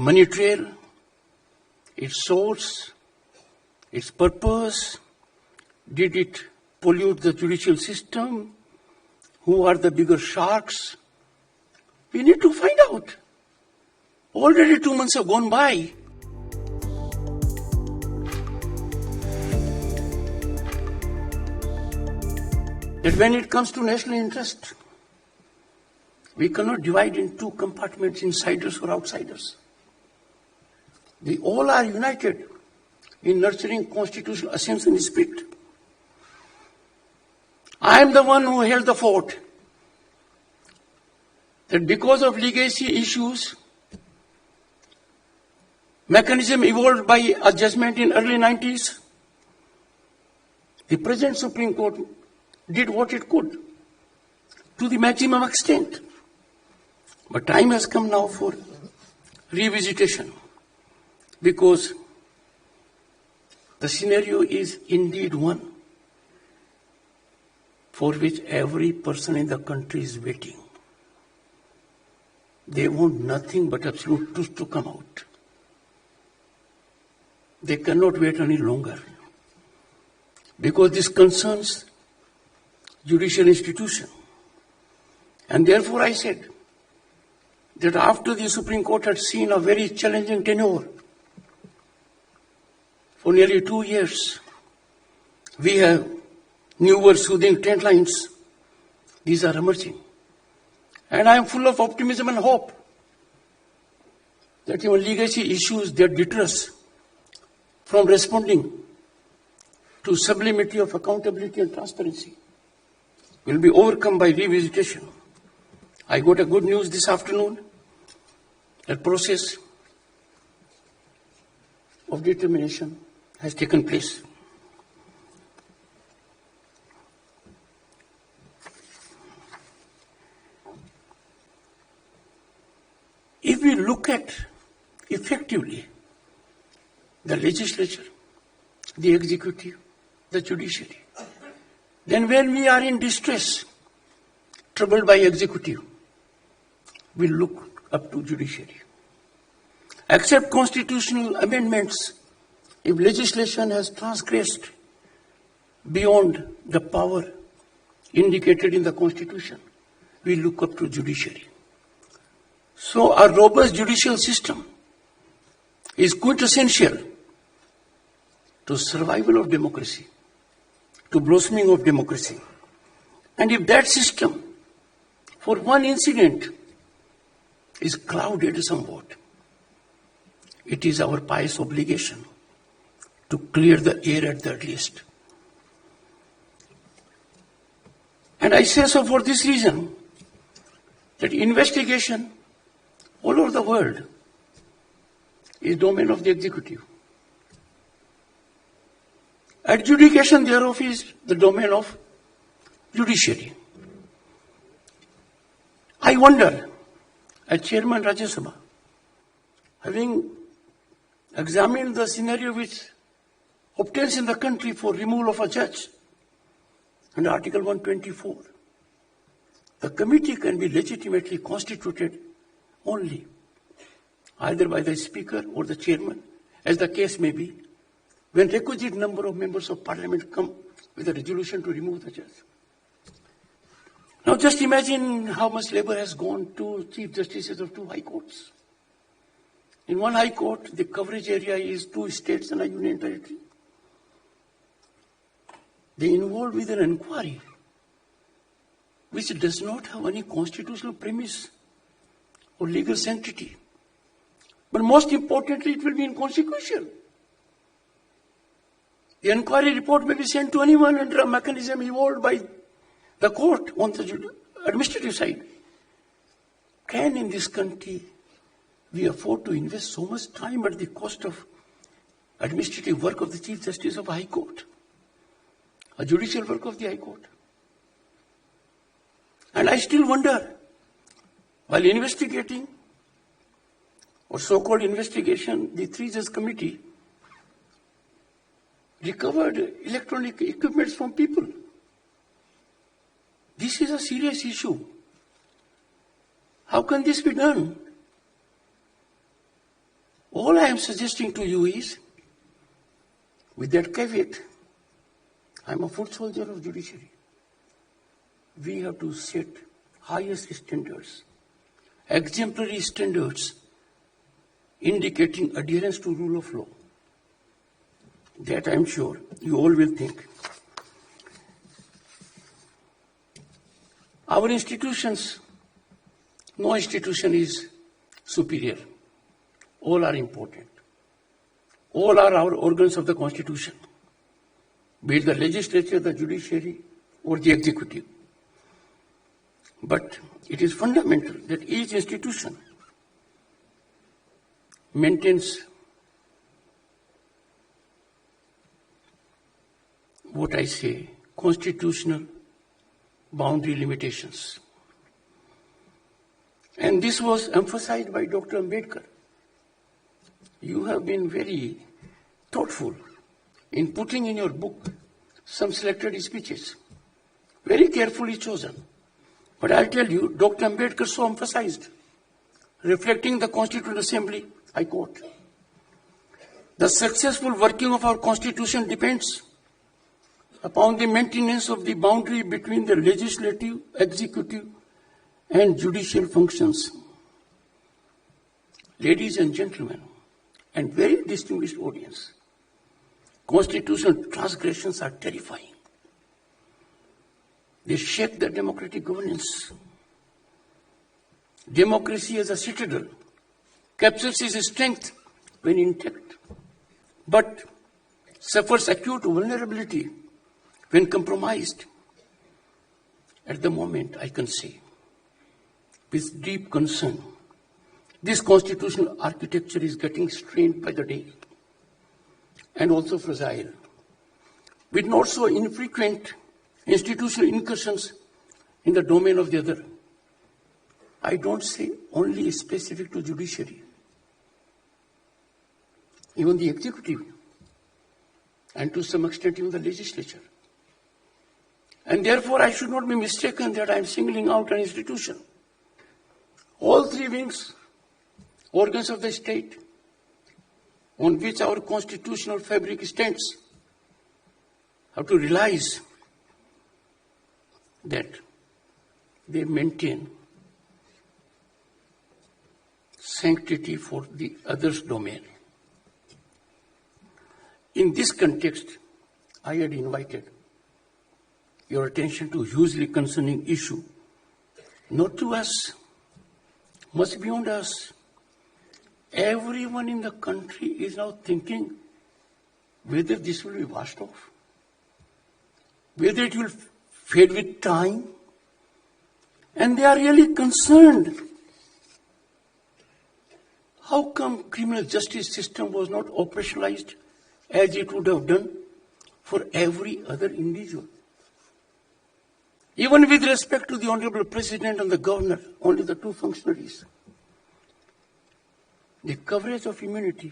money trail, its source, its purpose. Did it pollute the judicial system? Who are the bigger sharks? We need to find out. Already 2 months have gone by. That when it comes to national interest, we cannot divide in two compartments, insiders or outsiders. We all are united in nurturing constitutional assent and spirit. I am the one who held the fort that because of legacy issues, mechanism evolved by a judgment in early 90s, the present Supreme Court did what it could to the maximum extent. But time has come now for revisitation, because the scenario is indeed one for which every person in the country is waiting. They want nothing but absolute truth to come out. They cannot wait any longer, because this concerns judicial institution. And therefore I said that after the Supreme Court had seen a very challenging tenure for nearly 2 years, we have newer soothing trend lines. These are emerging. And I am full of optimism and hope that even legacy issues that deter us from responding to sublimity of accountability and transparency will be overcome by revisitation. I got a good news this afternoon. That process of determination has taken place. If we look at effectively the legislature, the executive, the judiciary, then when we are in distress, troubled by executive, we look up to judiciary. Accept constitutional amendments if legislation has transgressed beyond the power indicated in the Constitution. We look up to judiciary. So a robust judicial system is quintessential to survival of democracy, to blossoming of democracy. And if that system, for one incident, is clouded somewhat, it is our pious obligation to clear the air at the least. And I say so for this reason, that investigation all over the world is domain of the executive. Adjudication thereof is the domain of judiciary. I wonder, as Chairman Rajya Sabha, having examined the scenario which obtains in the country for removal of a judge under Article 124, the committee can be legitimately constituted only either by the Speaker or the Chairman, as the case may be, when requisite number of members of Parliament come with a resolution to remove the judge. Now just imagine how much labor has gone to Chief Justices of 2 High Courts. In one High Court, the coverage area is 2 states and a union territory. They involved with an inquiry which does not have any constitutional premise or legal sanctity. But most importantly, it will be inconsequential. The inquiry report may be sent to anyone under a mechanism evolved by the court on the administrative side. Can in this country we afford to invest so much time at the cost of administrative work of the Chief Justice of a High Court, a judicial work of the High Court? And I still wonder, while investigating, or so-called investigation, the 3-judge committee recovered electronic equipment from people. This is a serious issue. How can this be done? All I am suggesting to you is, with that caveat, I am a foot soldier of judiciary. We have to set highest standards, exemplary standards, indicating adherence to rule of law. That I am sure you all will think. Our institutions, no institution is superior. All are important. All are our organs of the Constitution, be it the legislature, the judiciary, or the executive. But it is fundamental that each institution maintains what I say, constitutional boundary limitations. And this was emphasized by Dr. Ambedkar. You have been very thoughtful in putting in your book some selected speeches, very carefully chosen. But I'll tell you, Dr. Ambedkar so emphasized, reflecting the Constituent Assembly, I quote, "The successful working of our Constitution depends upon the maintenance of the boundary between the legislative, executive, and judicial functions." Ladies and gentlemen, and very distinguished audience, constitutional transgressions are terrifying. They shake the democratic governance. Democracy as a citadel captures its strength when intact, but suffers acute vulnerability when compromised. At the moment, I can say, with deep concern, this constitutional architecture is getting strained by the day and also fragile, with not so infrequent institutional incursions in the domain of the other. I don't say only specific to judiciary, even the executive, and to some extent even the legislature. And therefore, I should not be mistaken that I am singling out an institution. All three wings, organs of the state, on which our constitutional fabric stands, have to realize that they maintain sanctity for the other's domain. In this context, I had invited your attention to a hugely concerning issue, not to us, much beyond us. Everyone in the country is now thinking whether this will be washed off, whether it will fade with time, and they are really concerned. How come criminal justice system was not operationalized as it would have done for every other individual? Even with respect to the Honorable President and the Governor, only the two functionaries, the coverage of immunity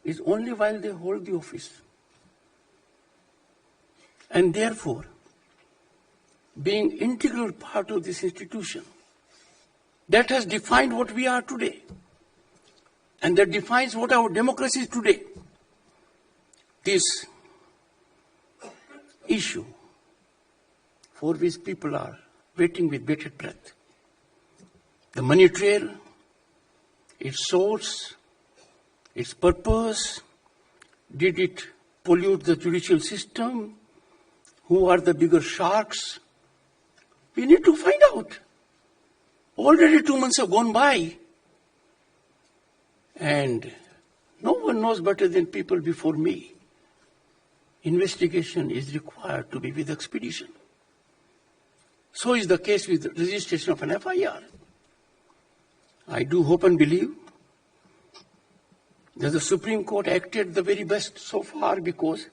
is only while they hold the office. And therefore, being integral part of this institution, that has defined what we are today, and that defines what our democracy is today. This issue for which people are waiting with bated breath, the money trail, its source, its purpose, did it pollute the judicial system? Who are the bigger sharks? We need to find out. Already 2 months have gone by, and no one knows better than people before me. Investigation is required to be with expedition. So is the case with the registration of an FIR. I do hope and believe that the Supreme Court acted the very best so far because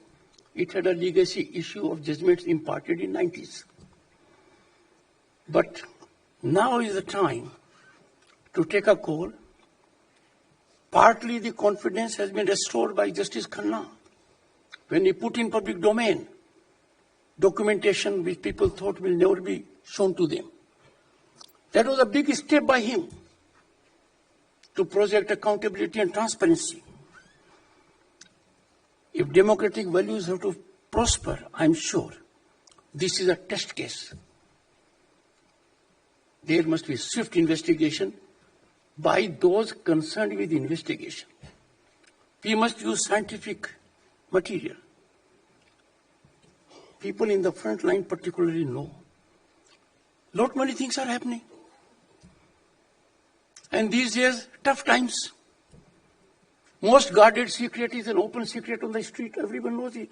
it had a legacy issue of judgments imparted in 90s. But now is the time to take a call. Partly the confidence has been restored by Justice Khanna when he put in public domain documentation which people thought will never be shown to them. That was a big step by him to project accountability and transparency. If democratic values have to prosper, I'm sure this is a test case. There must be swift investigation by those concerned with investigation. We must use scientific material. People in the front line particularly know. Lot many things are happening. And these days, tough times. Most guarded secret is an open secret on the street. Everyone knows it.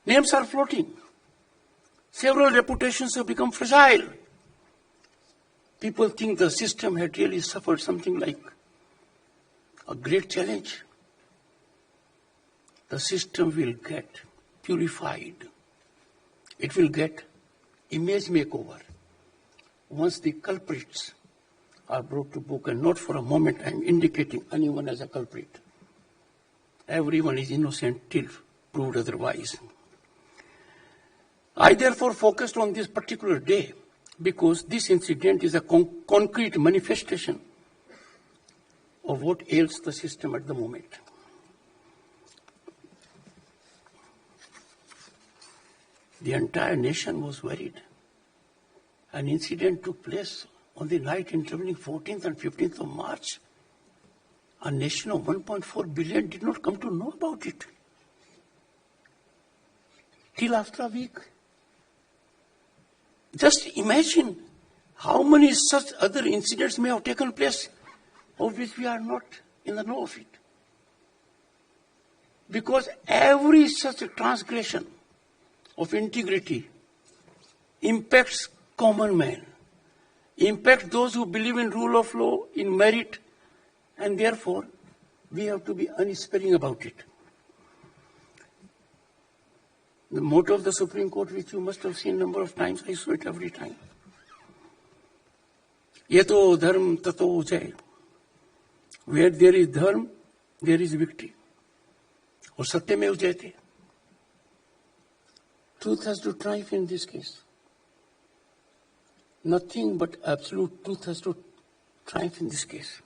Names are floating. Several reputations have become fragile. People think the system had really suffered something like a great challenge. The system will get purified. It will get image makeover once the culprits are brought to book, and not for a moment I'm indicating anyone as a culprit. Everyone is innocent till proved otherwise. I therefore focused on this particular day because this incident is a concrete manifestation of what ails the system at the moment. The entire nation was worried. An incident took place on the night intervening 14th and 15th of March. A nation of 1.4 billion did not come to know about it till after a week. Just imagine how many such other incidents may have taken place of which we are not in the know of it. Because every such transgression of integrity impacts common man, impacts those who believe in rule of law, in merit, and therefore we have to be unsparing about it. The motto of the Supreme Court, which you must have seen a number of times, I saw it every time. Yato dharm tato jay. Where there is dharma, there is victory. Or satyamev jayate. Truth has to triumph in this case. Nothing but absolute truth has to triumph in this case.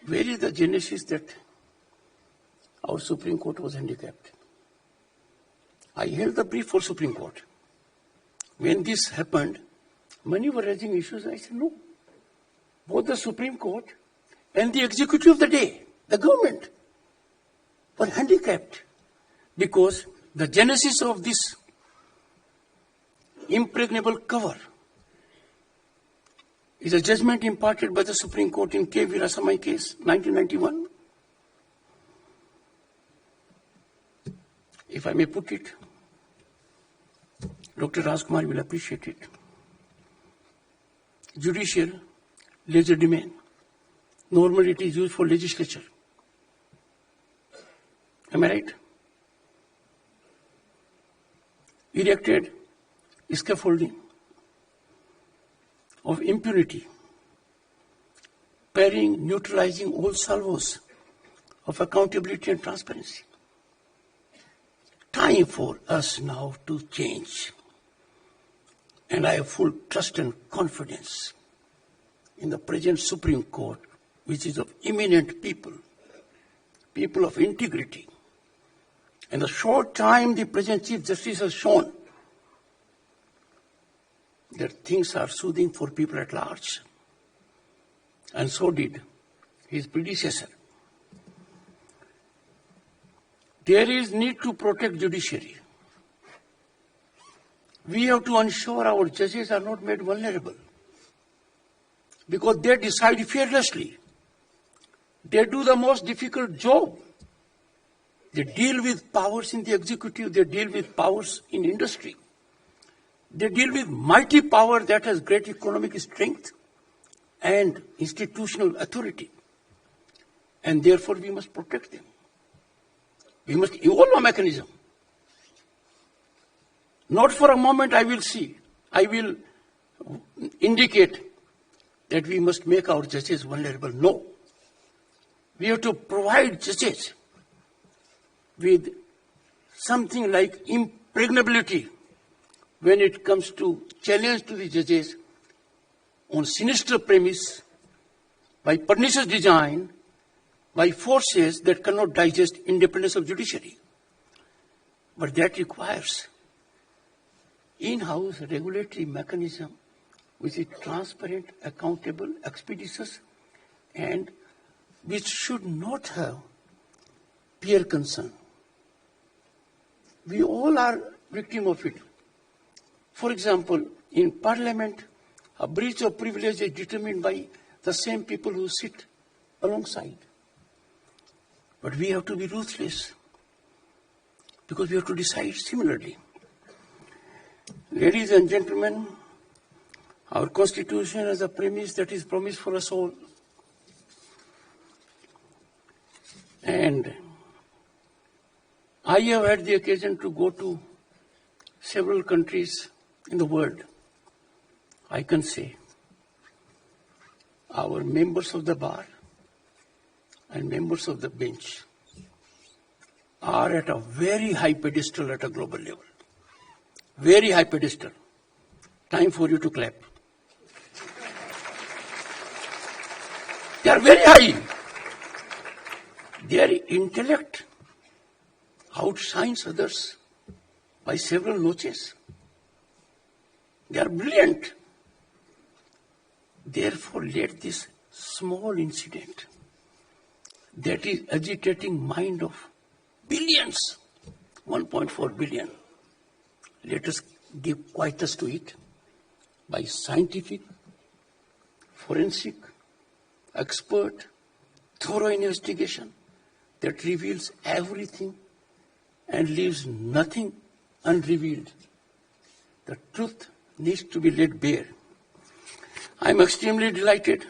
Where is the genesis that our Supreme Court was handicapped? I held the brief for Supreme Court. When this happened, many were raising issues. I said, no. Both the Supreme Court and the executive of the day, the government, were handicapped because the genesis of this impregnable cover is a judgment imparted by the Supreme Court in Veeraswami case, 1991. If I may put it, Dr. Rajkumar will appreciate it. Judicial, legerdemain. Normally it is used for legislature. Am I right? Erected scaffolding of impunity, parrying, neutralizing all salvos of accountability and transparency. Time for us now to change. And I have full trust and confidence in the present Supreme Court, which is of eminent people, people of integrity. In the short time the present Chief Justice has shown that things are soothing for people at large. And so did his predecessor. There is need to protect judiciary. We have to ensure our judges are not made vulnerable because they decide fearlessly. They do the most difficult job. They deal with powers in the executive, they deal with powers in industry. They deal with mighty power that has great economic strength and institutional authority. And therefore we must protect them. We must evolve a mechanism. Not for a moment I will indicate that we must make our judges vulnerable. No. We have to provide judges with something like impregnability when it comes to challenge to the judges on sinister premise, by pernicious design, by forces that cannot digest independence of judiciary. But that requires in-house regulatory mechanism which is transparent, accountable, expeditious, and which should not have peer concern. We all are victim of it. For example, in Parliament, a breach of privilege is determined by the same people who sit alongside. But we have to be ruthless because we have to decide similarly. Ladies and gentlemen, our Constitution has a premise that is promised for us all. And I have had the occasion to go to several countries in the world. I can say our members of the bar and members of the bench are at a very high pedestal at a global level. Very high pedestal. Time for you to clap. They are very high. Their intellect outshines others by several notches. They are brilliant. Therefore, let this small incident that is agitating mind of billions, 1.4 billion, let us give quietus to it by scientific, forensic, expert, thorough investigation that reveals everything and leaves nothing unrevealed. The truth needs to be laid bare. I am extremely delighted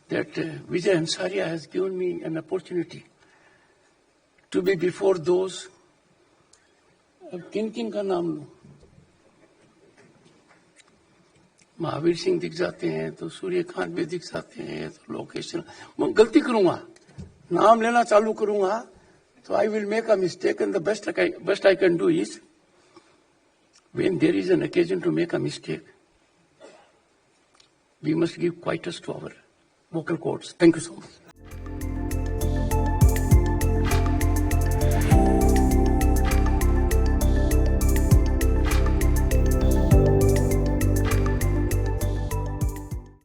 that Vijay Hansaria has given me an opportunity to be before those. किन का नाम लूं? महावीर सिंह दिख जाते हैं तो सूर्यकांत भी दिख जाते हैं तो लोकेश, मैं गलती करूंगा, नाम लेना चालू करूंगा तो I will make a mistake, and the best I can do is when there is an occasion to make a mistake, we must give quietus to our vocal cords. Thank you so much.